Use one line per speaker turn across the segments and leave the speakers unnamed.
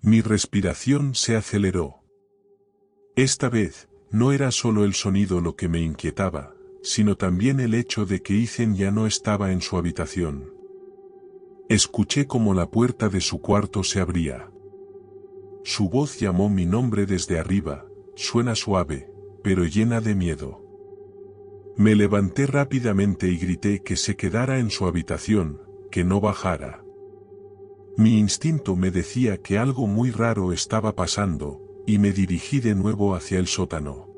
Mi respiración se aceleró. Esta vez, no era solo el sonido lo que me inquietaba, sino también el hecho de que Ethan ya no estaba en su habitación. Escuché como la puerta de su cuarto se abría. Su voz llamó mi nombre desde arriba, suena suave, pero llena de miedo. Me levanté rápidamente y grité que se quedara en su habitación, que no bajara. Mi instinto me decía que algo muy raro estaba pasando, y me dirigí de nuevo hacia el sótano.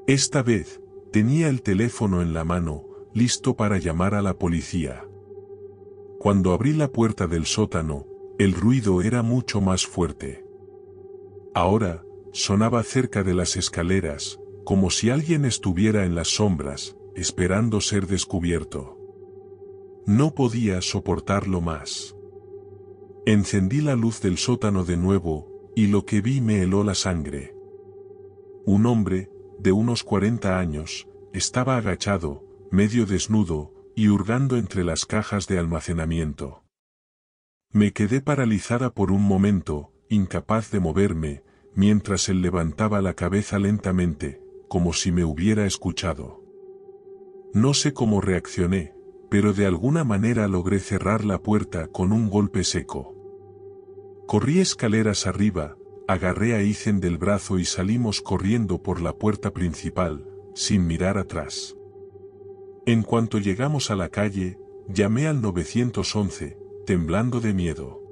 Esta vez, tenía el teléfono en la mano, listo para llamar a la policía. Cuando abrí la puerta del sótano, el ruido era mucho más fuerte. Ahora, sonaba cerca de las escaleras, como si alguien estuviera en las sombras, esperando ser descubierto. No podía soportarlo más. Encendí la luz del sótano de nuevo, y lo que vi me heló la sangre. Un hombre, de unos 40 años, estaba agachado, medio desnudo, y hurgando entre las cajas de almacenamiento. Me quedé paralizada por un momento, incapaz de moverme, mientras él levantaba la cabeza lentamente, como si me hubiera escuchado. No sé cómo reaccioné, pero de alguna manera logré cerrar la puerta con un golpe seco. Corrí escaleras arriba, agarré a Ethan del brazo y salimos corriendo por la puerta principal, sin mirar atrás. En cuanto llegamos a la calle, llamé al 911, temblando de miedo.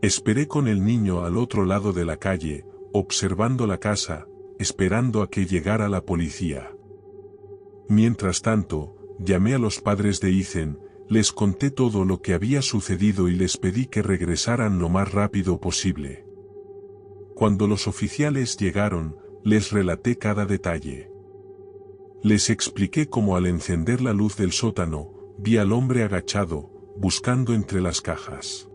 Esperé con el niño al otro lado de la calle, observando la casa, esperando a que llegara la policía. Mientras tanto, llamé a los padres de Ethan, les conté todo lo que había sucedido y les pedí que regresaran lo más rápido posible. Cuando los oficiales llegaron, les relaté cada detalle. Les expliqué cómo al encender la luz del sótano, vi al hombre agachado, buscando entre las cajas.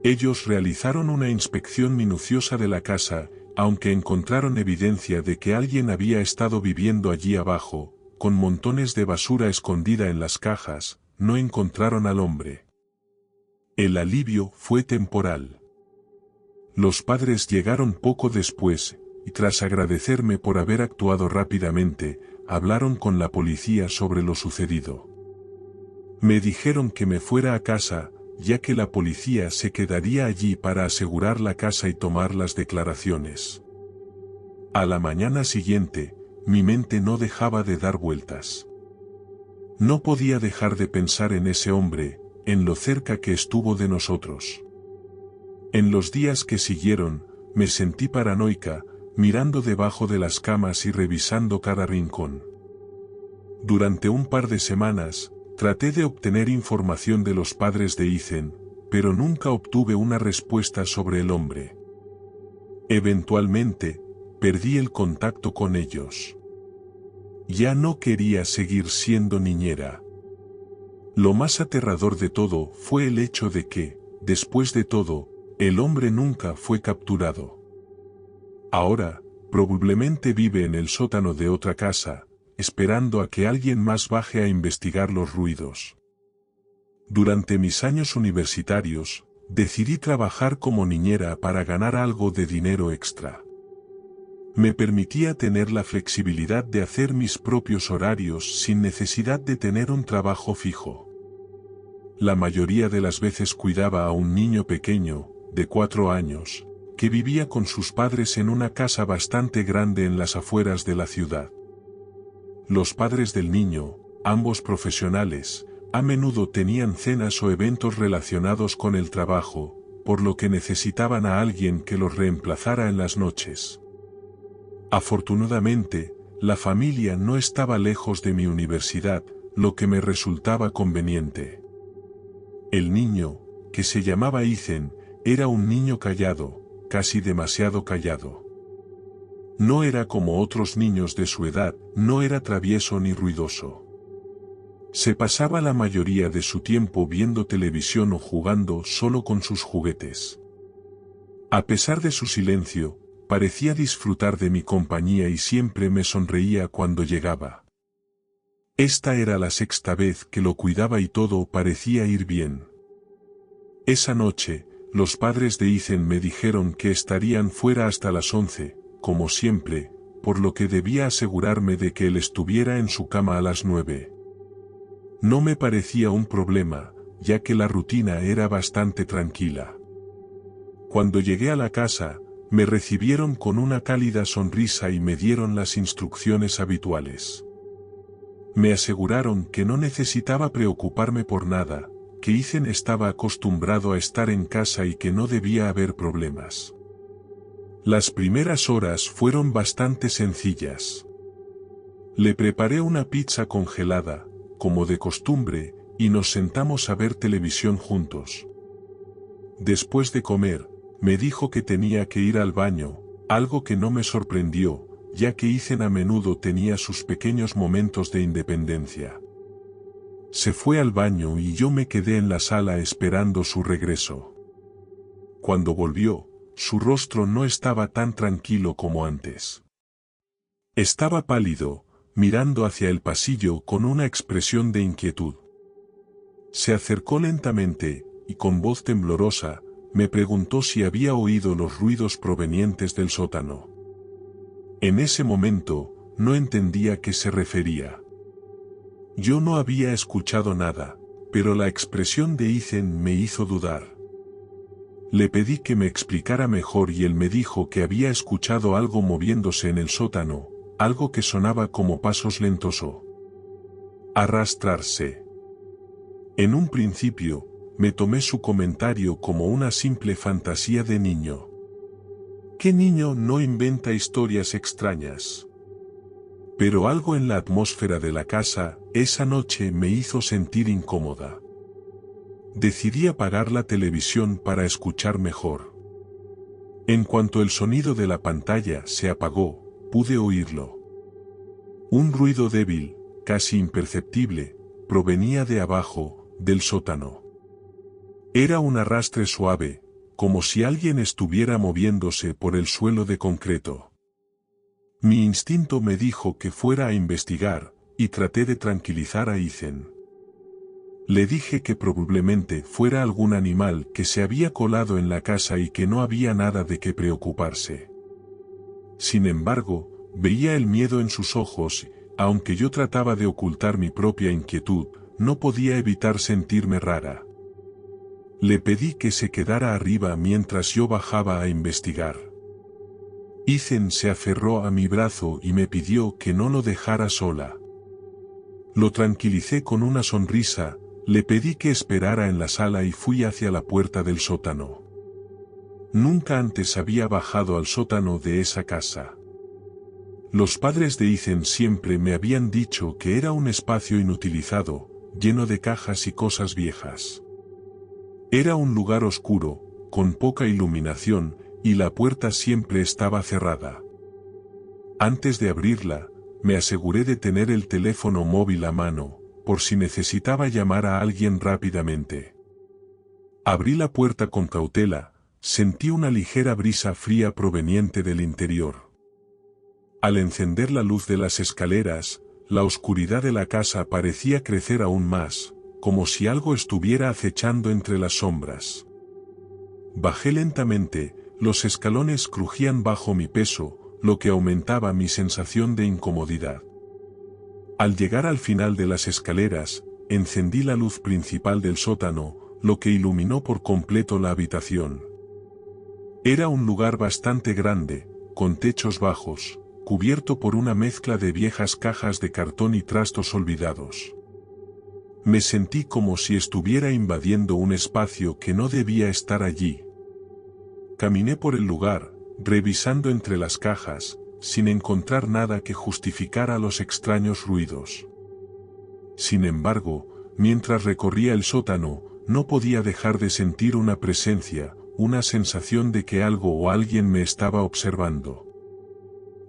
Ellos realizaron una inspección minuciosa de la casa, aunque encontraron evidencia de que alguien había estado viviendo allí abajo, con montones de basura escondida en las cajas, no encontraron al hombre. El alivio fue temporal. Los padres llegaron poco después, y tras agradecerme por haber actuado rápidamente, hablaron con la policía sobre lo sucedido. Me dijeron que me fuera a casa, ya que la policía se quedaría allí para asegurar la casa y tomar las declaraciones. A la mañana siguiente, mi mente no dejaba de dar vueltas. No podía dejar de pensar en ese hombre, en lo cerca que estuvo de nosotros. En los días que siguieron, me sentí paranoica, mirando debajo de las camas y revisando cada rincón. Durante un par de semanas, traté de obtener información de los padres de Ethan, pero nunca obtuve una respuesta sobre el hombre. Eventualmente, perdí el contacto con ellos. Ya no quería seguir siendo niñera. Lo más aterrador de todo fue el hecho de que, después de todo, el hombre nunca fue capturado. Ahora, probablemente vive en el sótano de otra casa, esperando a que alguien más baje a investigar los ruidos. Durante mis años universitarios, decidí trabajar como niñera para ganar algo de dinero extra. Me permitía tener la flexibilidad de hacer mis propios horarios sin necesidad de tener un trabajo fijo. La mayoría de las veces cuidaba a un niño pequeño, de 4 años, que vivía con sus padres en una casa bastante grande en las afueras de la ciudad. Los padres del niño, ambos profesionales, a menudo tenían cenas o eventos relacionados con el trabajo, por lo que necesitaban a alguien que los reemplazara en las noches. Afortunadamente, la familia no estaba lejos de mi universidad, lo que me resultaba conveniente. El niño, que se llamaba Ethan, era un niño callado, casi demasiado callado. No era como otros niños de su edad, no era travieso ni ruidoso. Se pasaba la mayoría de su tiempo viendo televisión o jugando solo con sus juguetes. A pesar de su silencio, parecía disfrutar de mi compañía y siempre me sonreía cuando llegaba. Esta era la 6ª vez que lo cuidaba y todo parecía ir bien. Esa noche, los padres de Ethan me dijeron que estarían fuera hasta las 11, como siempre, por lo que debía asegurarme de que él estuviera en su cama a las 9. No me parecía un problema, ya que la rutina era bastante tranquila. Cuando llegué a la casa, me recibieron con una cálida sonrisa y me dieron las instrucciones habituales. Me aseguraron que no necesitaba preocuparme por nada, que Ethan estaba acostumbrado a estar en casa y que no debía haber problemas. Las primeras horas fueron bastante sencillas. Le preparé una pizza congelada, como de costumbre, y nos sentamos a ver televisión juntos. Después de comer, me dijo que tenía que ir al baño, algo que no me sorprendió, ya que Ethan a menudo tenía sus pequeños momentos de independencia. Se fue al baño y yo me quedé en la sala esperando su regreso. Cuando volvió, su rostro no estaba tan tranquilo como antes. Estaba pálido, mirando hacia el pasillo con una expresión de inquietud. Se acercó lentamente, y con voz temblorosa, me preguntó si había oído los ruidos provenientes del sótano. En ese momento, no entendía a qué se refería. Yo no había escuchado nada, pero la expresión de Ethan me hizo dudar. Le pedí que me explicara mejor y él me dijo que había escuchado algo moviéndose en el sótano, algo que sonaba como pasos lentos o arrastrarse. En un principio, me tomé su comentario como una simple fantasía de niño. ¿Qué niño no inventa historias extrañas? Pero algo en la atmósfera de la casa, esa noche me hizo sentir incómoda. Decidí apagar la televisión para escuchar mejor. En cuanto el sonido de la pantalla se apagó, pude oírlo. Un ruido débil, casi imperceptible, provenía de abajo, del sótano. Era un arrastre suave, como si alguien estuviera moviéndose por el suelo de concreto. Mi instinto me dijo que fuera a investigar, y traté de tranquilizar a Ethan. Le dije que probablemente fuera algún animal que se había colado en la casa y que no había nada de qué preocuparse. Sin embargo, veía el miedo en sus ojos, aunque yo trataba de ocultar mi propia inquietud, no podía evitar sentirme rara. Le pedí que se quedara arriba mientras yo bajaba a investigar. Ethan se aferró a mi brazo y me pidió que no lo dejara sola. Lo tranquilicé con una sonrisa, le pedí que esperara en la sala y fui hacia la puerta del sótano. Nunca antes había bajado al sótano de esa casa. Los padres de Ethan siempre me habían dicho que era un espacio inutilizado, lleno de cajas y cosas viejas. Era un lugar oscuro, con poca iluminación, y la puerta siempre estaba cerrada. Antes de abrirla, me aseguré de tener el teléfono móvil a mano, por si necesitaba llamar a alguien rápidamente. Abrí la puerta con cautela, sentí una ligera brisa fría proveniente del interior. Al encender la luz de las escaleras, la oscuridad de la casa parecía crecer aún más, como si algo estuviera acechando entre las sombras. Bajé lentamente, los escalones crujían bajo mi peso, lo que aumentaba mi sensación de incomodidad. Al llegar al final de las escaleras, encendí la luz principal del sótano, lo que iluminó por completo la habitación. Era un lugar bastante grande, con techos bajos, cubierto por una mezcla de viejas cajas de cartón y trastos olvidados. Me sentí como si estuviera invadiendo un espacio que no debía estar allí. Caminé por el lugar, revisando entre las cajas, sin encontrar nada que justificara los extraños ruidos. Sin embargo, mientras recorría el sótano, no podía dejar de sentir una presencia, una sensación de que algo o alguien me estaba observando.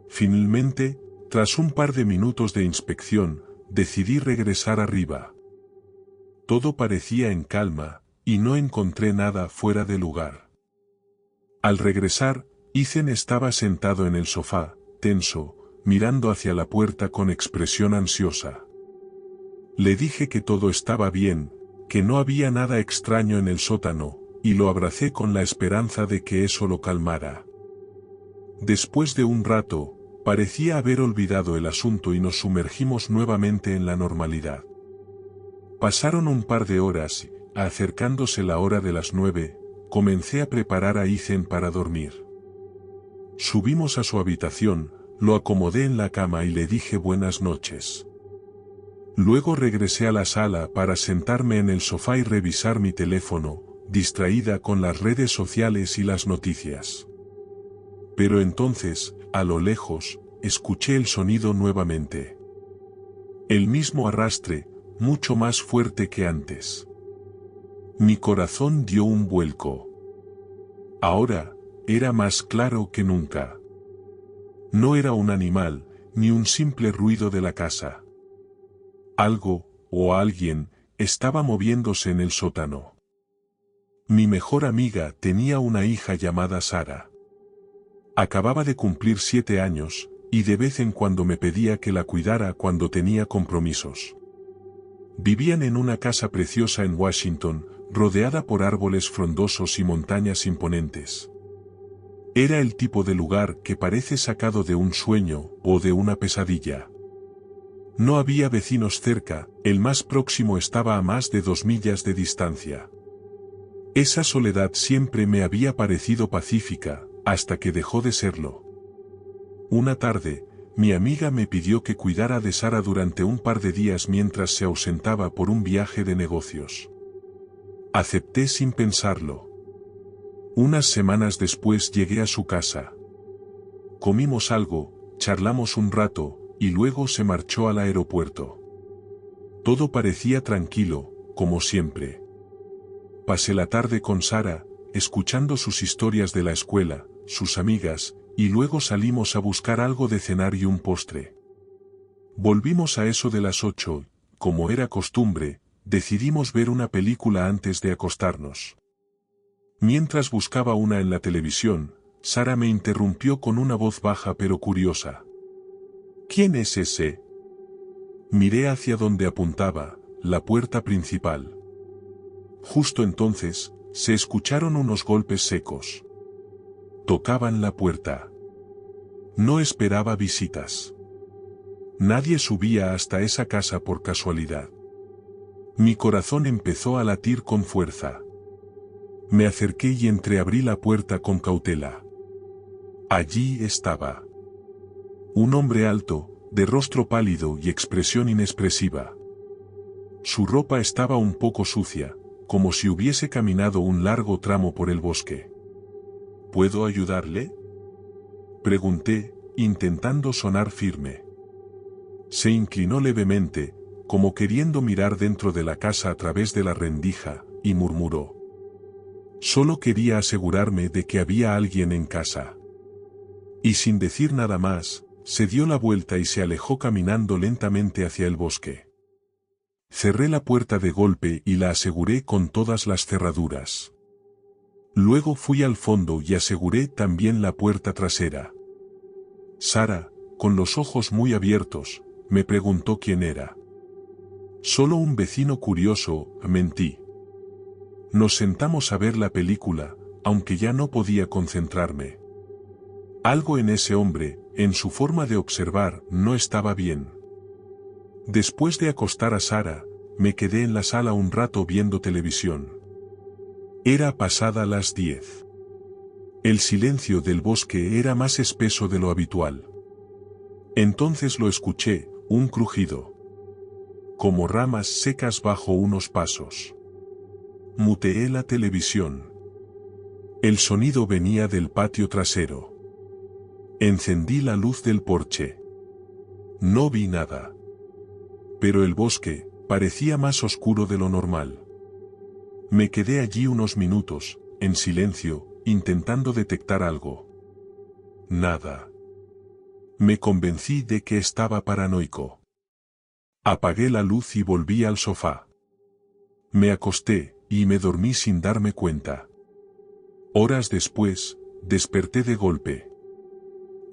Finalmente, tras un par de minutos de inspección, decidí regresar arriba. Todo parecía en calma, y no encontré nada fuera de lugar. Al regresar, Ethan estaba sentado en el sofá, tenso, mirando hacia la puerta con expresión ansiosa. Le dije que todo estaba bien, que no había nada extraño en el sótano, y lo abracé con la esperanza de que eso lo calmara. Después de un rato, parecía haber olvidado el asunto y nos sumergimos nuevamente en la normalidad. Pasaron un par de horas y, acercándose la hora de las 9, comencé a preparar a Ethan para dormir. Subimos a su habitación, lo acomodé en la cama y le dije buenas noches. Luego regresé a la sala para sentarme en el sofá y revisar mi teléfono, distraída con las redes sociales y las noticias. Pero entonces, a lo lejos, escuché el sonido nuevamente. El mismo arrastre, mucho más fuerte que antes. Mi corazón dio un vuelco. Ahora, era más claro que nunca. No era un animal, ni un simple ruido de la casa. Algo, o alguien, estaba moviéndose en el sótano. Mi mejor amiga tenía una hija llamada Sara. Acababa de cumplir 7 años, y de vez en cuando me pedía que la cuidara cuando tenía compromisos. Vivían en una casa preciosa en Washington, rodeada por árboles frondosos y montañas imponentes. Era el tipo de lugar que parece sacado de un sueño o de una pesadilla. No había vecinos cerca, el más próximo estaba a más de 2 millas de distancia. Esa soledad siempre me había parecido pacífica, hasta que dejó de serlo. Una tarde, mi amiga me pidió que cuidara de Sara durante un par de días mientras se ausentaba por un viaje de negocios. Acepté sin pensarlo. Unas semanas después llegué a su casa. Comimos algo, charlamos un rato, y luego se marchó al aeropuerto. Todo parecía tranquilo, como siempre. Pasé la tarde con Sara, escuchando sus historias de la escuela, sus amigas, y luego salimos a buscar algo de cenar y un postre. Volvimos a eso de las 8, como era costumbre, decidimos ver una película antes de acostarnos. Mientras buscaba una en la televisión, Sara me interrumpió con una voz baja pero curiosa. ¿Quién es ese? Miré hacia donde apuntaba, la puerta principal. Justo entonces, se escucharon unos golpes secos. Tocaban la puerta. No esperaba visitas. Nadie subía hasta esa casa por casualidad. Mi corazón empezó a latir con fuerza. Me acerqué y entreabrí la puerta con cautela. Allí estaba. Un hombre alto, de rostro pálido y expresión inexpresiva. Su ropa estaba un poco sucia, como si hubiese caminado un largo tramo por el bosque. ¿Puedo ayudarle?, pregunté, intentando sonar firme. Se inclinó levemente, como queriendo mirar dentro de la casa a través de la rendija, y murmuró. Solo quería asegurarme de que había alguien en casa. Y sin decir nada más, se dio la vuelta y se alejó caminando lentamente hacia el bosque. Cerré la puerta de golpe y la aseguré con todas las cerraduras. Luego fui al fondo y aseguré también la puerta trasera. Sara, con los ojos muy abiertos, me preguntó quién era. Solo un vecino curioso, mentí. Nos sentamos a ver la película, aunque ya no podía concentrarme. Algo en ese hombre, en su forma de observar, no estaba bien. Después de acostar a Sara, me quedé en la sala un rato viendo televisión. Era pasada las 10. El silencio del bosque era más espeso de lo habitual. Entonces lo escuché, un crujido. Como ramas secas bajo unos pasos. Muteé la televisión. El sonido venía del patio trasero. Encendí la luz del porche. No vi nada. Pero el bosque parecía más oscuro de lo normal. Me quedé allí unos minutos, en silencio, intentando detectar algo. Nada. Me convencí de que estaba paranoico. Apagué la luz y volví al sofá. Me acosté, y me dormí sin darme cuenta. Horas después, desperté de golpe.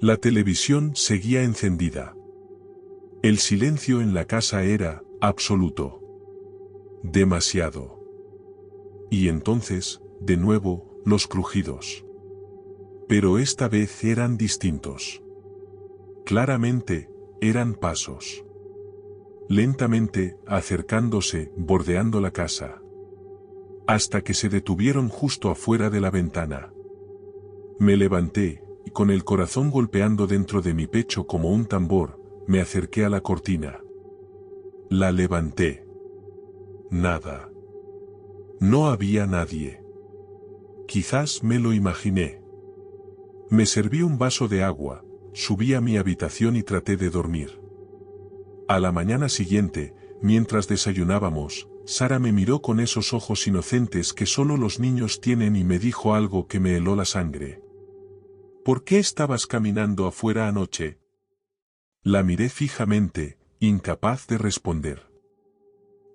La televisión seguía encendida. El silencio en la casa era absoluto. Demasiado. Y entonces, de nuevo, los crujidos. Pero esta vez eran distintos. Claramente, eran pasos. Lentamente, acercándose, bordeando la casa. Hasta que se detuvieron justo afuera de la ventana. Me levanté, y con el corazón golpeando dentro de mi pecho como un tambor, me acerqué a la cortina. La levanté. Nada. No había nadie. Quizás me lo imaginé. Me serví un vaso de agua, subí a mi habitación y traté de dormir. A la mañana siguiente, mientras desayunábamos, Sara me miró con esos ojos inocentes que solo los niños tienen y me dijo algo que me heló la sangre. ¿Por qué estabas caminando afuera anoche? La miré fijamente, incapaz de responder.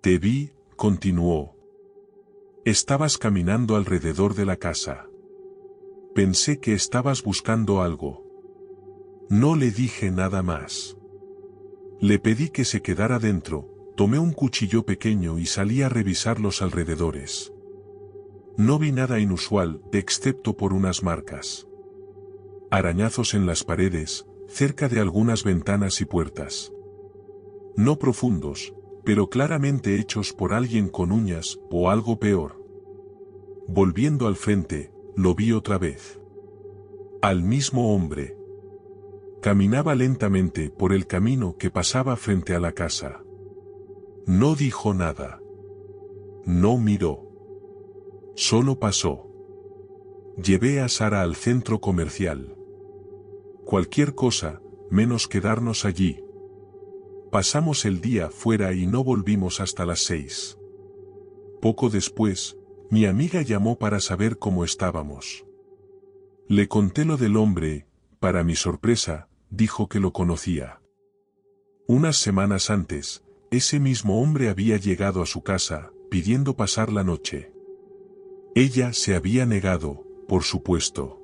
Te vi, continuó. Estabas caminando alrededor de la casa. Pensé que estabas buscando algo. No le dije nada más. Le pedí que se quedara dentro, tomé un cuchillo pequeño y salí a revisar los alrededores. No vi nada inusual, excepto por unas marcas. Arañazos en las paredes, cerca de algunas ventanas y puertas. No profundos, pero claramente hechos por alguien con uñas, o algo peor. Volviendo al frente, lo vi otra vez. Al mismo hombre. Caminaba lentamente por el camino que pasaba frente a la casa. No dijo nada. No miró. Solo pasó. Llevé a Sara al centro comercial. Cualquier cosa, menos quedarnos allí. Pasamos el día fuera y no volvimos hasta las 6. Poco después, mi amiga llamó para saber cómo estábamos. Le conté lo del hombre, para mi sorpresa, dijo que lo conocía. Unas semanas antes, ese mismo hombre había llegado a su casa, pidiendo pasar la noche. Ella se había negado, por supuesto.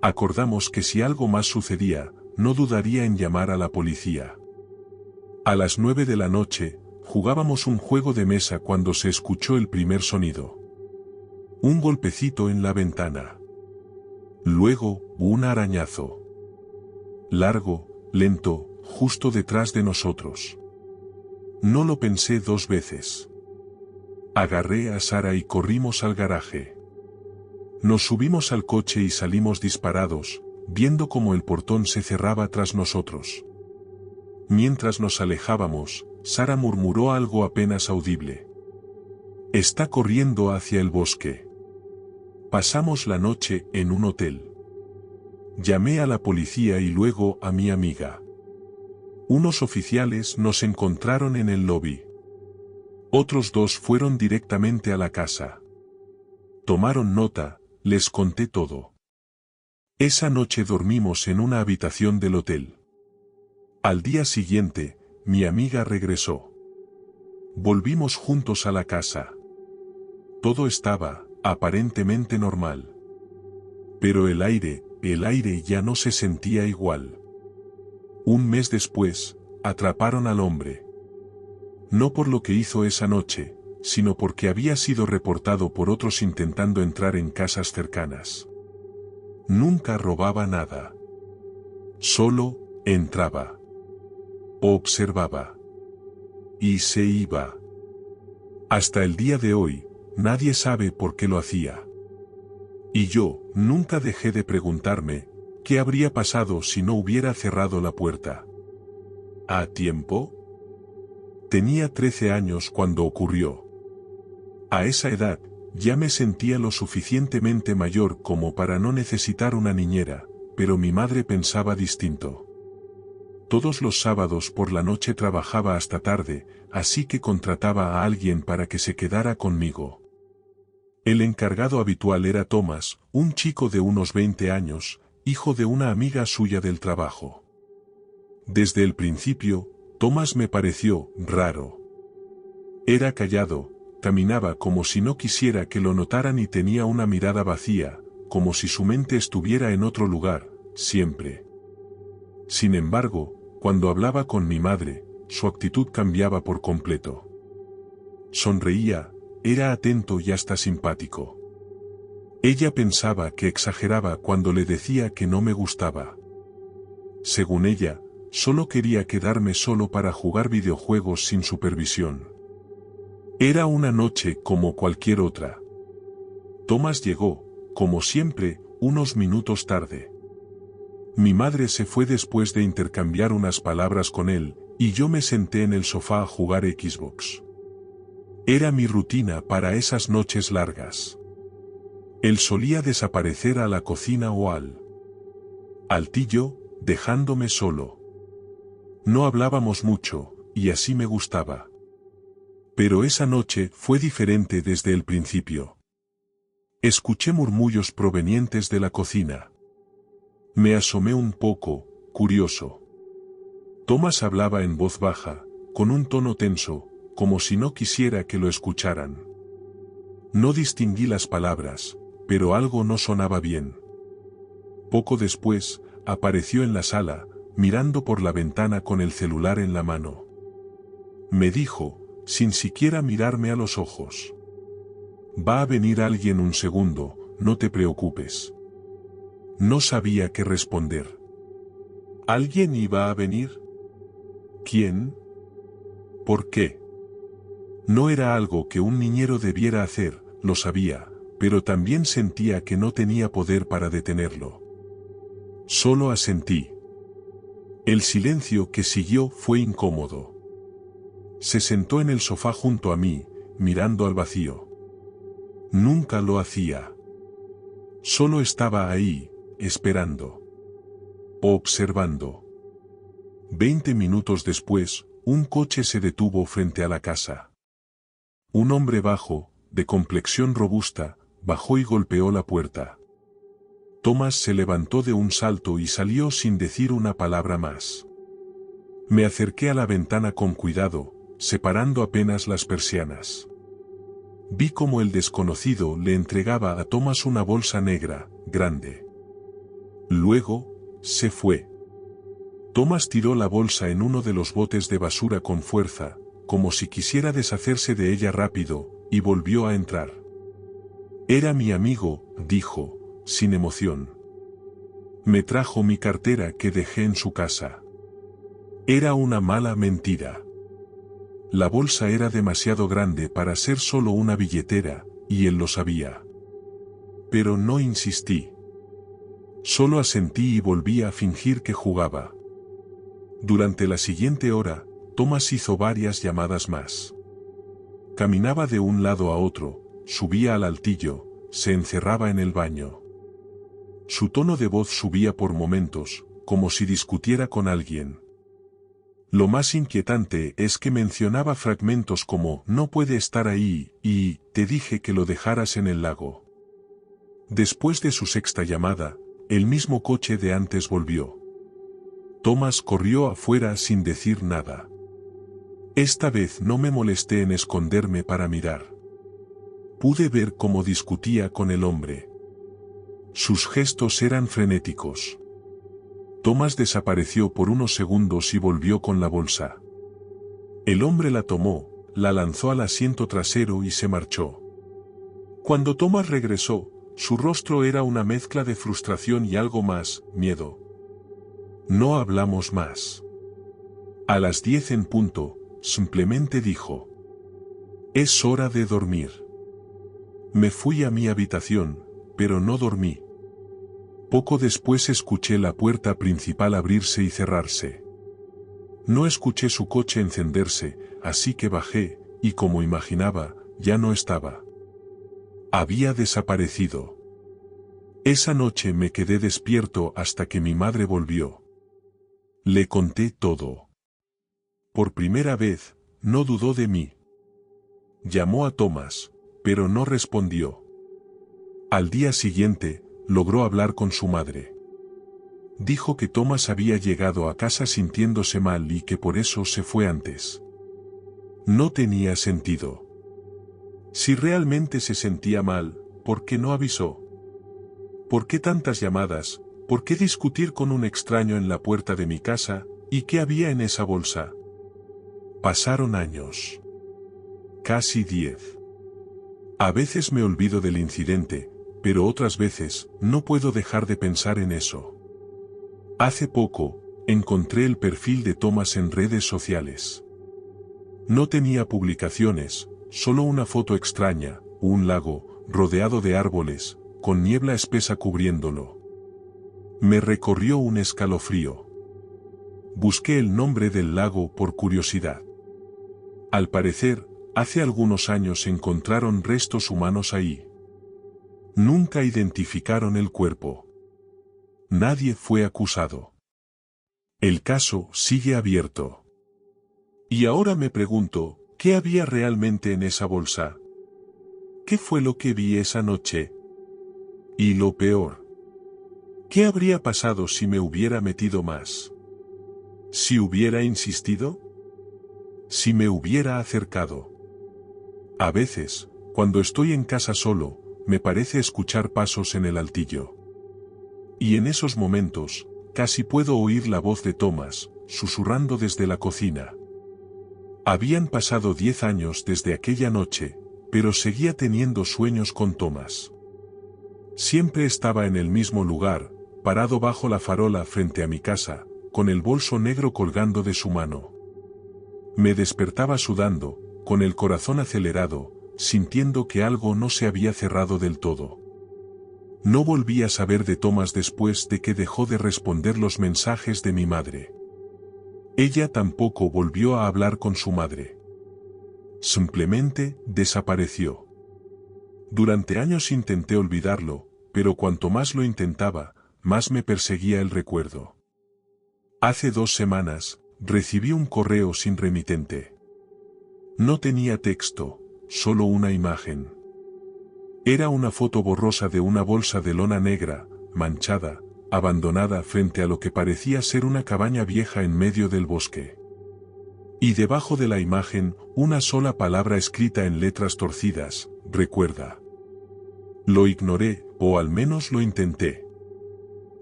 Acordamos que si algo más sucedía, no dudaría en llamar a la policía. A las 9 de la noche, jugábamos un juego de mesa cuando se escuchó el primer sonido. Un golpecito en la ventana. Luego, un arañazo. Largo, lento, justo detrás de nosotros. No lo pensé 2 veces. Agarré a Sara y corrimos al garaje. Nos subimos al coche y salimos disparados, viendo cómo el portón se cerraba tras nosotros. Mientras nos alejábamos, Sara murmuró algo apenas audible. Está corriendo hacia el bosque. Pasamos la noche en un hotel. Llamé a la policía y luego a mi amiga. Unos oficiales nos encontraron en el lobby. Otros 2 fueron directamente a la casa. Tomaron nota, les conté todo. Esa noche dormimos en una habitación del hotel. Al día siguiente, mi amiga regresó. Volvimos juntos a la casa. Todo estaba, aparentemente normal. Pero el aire ya no se sentía igual. Un mes después, atraparon al hombre. No por lo que hizo esa noche, sino porque había sido reportado por otros intentando entrar en casas cercanas. Nunca robaba nada. Solo, entraba. Observaba. Y se iba. Hasta el día de hoy, nadie sabe por qué lo hacía. Y yo, nunca dejé de preguntarme, ¿qué habría pasado si no hubiera cerrado la puerta? ¿A tiempo? Tenía 13 años cuando ocurrió. A esa edad, ya me sentía lo suficientemente mayor como para no necesitar una niñera, pero mi madre pensaba distinto. Todos los sábados por la noche trabajaba hasta tarde, así que contrataba a alguien para que se quedara conmigo. El encargado habitual era Thomas, un chico de unos 20 años, hijo de una amiga suya del trabajo. Desde el principio, Thomas me pareció raro. Era callado, caminaba como si no quisiera que lo notaran y tenía una mirada vacía, como si su mente estuviera en otro lugar, siempre. Sin embargo, cuando hablaba con mi madre, su actitud cambiaba por completo. Sonreía, era atento y hasta simpático. Ella pensaba que exageraba cuando le decía que no me gustaba. Según ella, solo quería quedarme solo para jugar videojuegos sin supervisión. Era una noche como cualquier otra. Thomas llegó, como siempre, unos minutos tarde. Mi madre se fue después de intercambiar unas palabras con él, y yo me senté en el sofá a jugar Xbox. Era mi rutina para esas noches largas. Él solía desaparecer a la cocina o al altillo, dejándome solo. No hablábamos mucho, y así me gustaba. Pero esa noche fue diferente desde el principio. Escuché murmullos provenientes de la cocina. Me asomé un poco, curioso. Thomas hablaba en voz baja, con un tono tenso, como si no quisiera que lo escucharan. No distinguí las palabras, pero algo no sonaba bien. Poco después, apareció en la sala, mirando por la ventana con el celular en la mano. Me dijo, sin siquiera mirarme a los ojos: va a venir alguien un segundo, no te preocupes. No sabía qué responder. ¿Alguien iba a venir? ¿Quién? ¿Por qué? No era algo que un niñero debiera hacer, lo sabía, pero también sentía que no tenía poder para detenerlo. Solo asentí. El silencio que siguió fue incómodo. Se sentó en el sofá junto a mí, mirando al vacío. Nunca lo hacía. Solo estaba ahí, esperando. Observando. 20 minutos después, un coche se detuvo frente a la casa. Un hombre bajo, de complexión robusta, bajó y golpeó la puerta. Thomas se levantó de un salto y salió sin decir una palabra más. Me acerqué a la ventana con cuidado, separando apenas las persianas. Vi cómo el desconocido le entregaba a Thomas una bolsa negra, grande. Luego, se fue. Thomas tiró la bolsa en uno de los botes de basura con fuerza, como si quisiera deshacerse de ella rápido, y volvió a entrar. Era mi amigo, dijo, sin emoción. Me trajo mi cartera que dejé en su casa. Era una mala mentira. La bolsa era demasiado grande para ser solo una billetera, y él lo sabía. Pero no insistí. Solo asentí y volví a fingir que jugaba. Durante la siguiente hora, Thomas hizo varias llamadas más. Caminaba de un lado a otro, subía al altillo, se encerraba en el baño. Su tono de voz subía por momentos, como si discutiera con alguien. Lo más inquietante es que mencionaba fragmentos como «no puede estar ahí» y «te dije que lo dejaras en el lago». Después de su sexta llamada, el mismo coche de antes volvió. Thomas corrió afuera sin decir nada. Esta vez no me molesté en esconderme para mirar. Pude ver cómo discutía con el hombre. Sus gestos eran frenéticos. Thomas desapareció por unos segundos y volvió con la bolsa. El hombre la tomó, la lanzó al asiento trasero y se marchó. Cuando Thomas regresó, su rostro era una mezcla de frustración y algo más, miedo. No hablamos más. A las 10 en punto, simplemente dijo: es hora de dormir. Me fui a mi habitación, pero no dormí. Poco después escuché la puerta principal abrirse y cerrarse. No escuché su coche encenderse, así que bajé, y como imaginaba, ya no estaba. Había desaparecido. Esa noche me quedé despierto hasta que mi madre volvió. Le conté todo. Por primera vez, no dudó de mí. Llamó a Thomas, pero no respondió. Al día siguiente, logró hablar con su madre. Dijo que Thomas había llegado a casa sintiéndose mal y que por eso se fue antes. No tenía sentido. Si realmente se sentía mal, ¿por qué no avisó? ¿Por qué tantas llamadas? ¿Por qué discutir con un extraño en la puerta de mi casa? ¿Y qué había en esa bolsa? Pasaron años. Casi 10. A veces me olvido del incidente, pero otras veces no puedo dejar de pensar en eso. Hace poco, encontré el perfil de Thomas en redes sociales. No tenía publicaciones, solo una foto extraña, un lago, rodeado de árboles, con niebla espesa cubriéndolo. Me recorrió un escalofrío. Busqué el nombre del lago por curiosidad. Al parecer, hace algunos años encontraron restos humanos ahí. Nunca identificaron el cuerpo. Nadie fue acusado. El caso sigue abierto. Y ahora me pregunto, ¿qué había realmente en esa bolsa? ¿Qué fue lo que vi esa noche? Y lo peor, ¿qué habría pasado si me hubiera metido más? ¿Si hubiera insistido? ¿Si me hubiera acercado? A veces, cuando estoy en casa solo, me parece escuchar pasos en el altillo. Y en esos momentos, casi puedo oír la voz de Thomas, susurrando desde la cocina. Habían pasado 10 años desde aquella noche, pero seguía teniendo sueños con Thomas. Siempre estaba en el mismo lugar, parado bajo la farola frente a mi casa, con el bolso negro colgando de su mano. Me despertaba sudando, con el corazón acelerado, sintiendo que algo no se había cerrado del todo. No volví a saber de Thomas después de que dejó de responder los mensajes de mi madre. Ella tampoco volvió a hablar con su madre. Simplemente desapareció. Durante años intenté olvidarlo, pero cuanto más lo intentaba, más me perseguía el recuerdo. Hace 2 semanas, recibí un correo sin remitente. No tenía texto, solo una imagen. Era una foto borrosa de una bolsa de lona negra, manchada, abandonada frente a lo que parecía ser una cabaña vieja en medio del bosque. Y debajo de la imagen, una sola palabra escrita en letras torcidas: recuerda. Lo ignoré, o al menos lo intenté.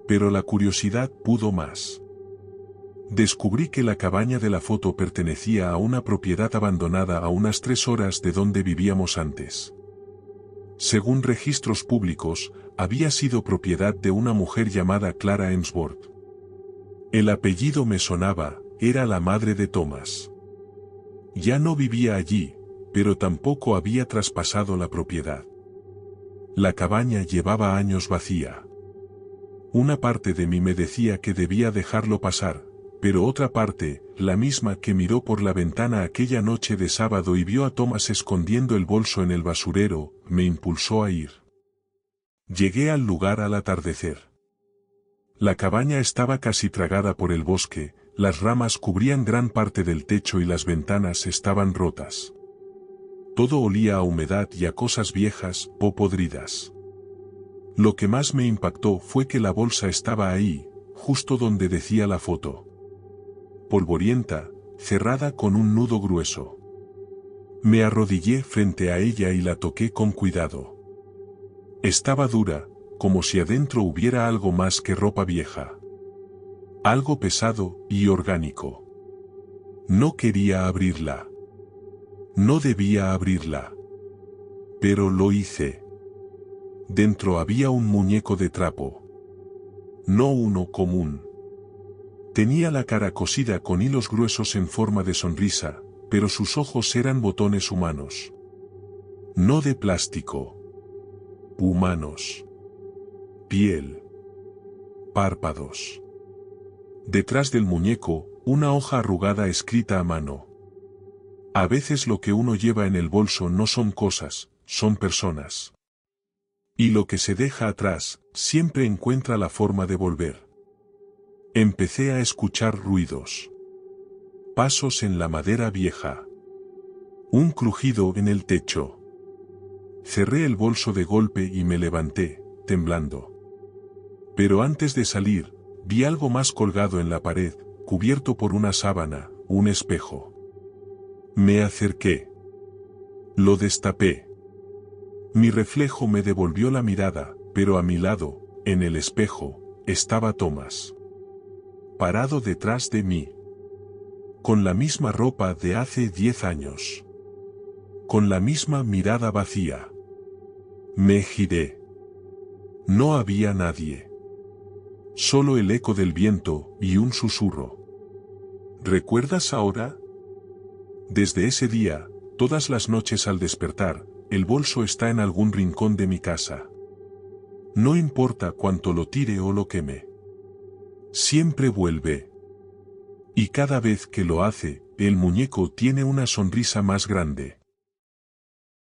Pero la curiosidad pudo más. Descubrí que la cabaña de la foto pertenecía a una propiedad abandonada a unas 3 horas de donde vivíamos antes. Según registros públicos, había sido propiedad de una mujer llamada Clara Emsworth. El apellido me sonaba, era la madre de Thomas. Ya no vivía allí, pero tampoco había traspasado la propiedad. La cabaña llevaba años vacía. Una parte de mí me decía que debía dejarlo pasar, pero otra parte, la misma que miró por la ventana aquella noche de sábado y vio a Thomas escondiendo el bolso en el basurero, me impulsó a ir. Llegué al lugar al atardecer. La cabaña estaba casi tragada por el bosque, las ramas cubrían gran parte del techo y las ventanas estaban rotas. Todo olía a humedad y a cosas viejas o podridas. Lo que más me impactó fue que la bolsa estaba ahí, justo donde decía la foto. Polvorienta, cerrada con un nudo grueso. Me arrodillé frente a ella y la toqué con cuidado. Estaba dura, como si adentro hubiera algo más que ropa vieja. Algo pesado y orgánico. No quería abrirla. No debía abrirla. Pero lo hice. Dentro había un muñeco de trapo. No uno común. Tenía la cara cosida con hilos gruesos en forma de sonrisa, pero sus ojos eran botones humanos. No de plástico. Humanos. Piel. Párpados. Detrás del muñeco, una hoja arrugada escrita a mano. A veces lo que uno lleva en el bolso no son cosas, son personas. Y lo que se deja atrás, siempre encuentra la forma de volver. Empecé a escuchar ruidos. Pasos en la madera vieja. Un crujido en el techo. Cerré el bolso de golpe y me levanté, temblando. Pero antes de salir, vi algo más colgado en la pared, cubierto por una sábana, un espejo. Me acerqué. Lo destapé. Mi reflejo me devolvió la mirada, pero a mi lado, en el espejo, estaba Thomas. Parado detrás de mí. Con la misma ropa de hace 10 años. Con la misma mirada vacía. Me giré. No había nadie. Solo el eco del viento y un susurro. ¿Recuerdas ahora? Desde ese día, todas las noches al despertar, el bolso está en algún rincón de mi casa. No importa cuánto lo tire o lo queme. Siempre vuelve. Y cada vez que lo hace, el muñeco tiene una sonrisa más grande.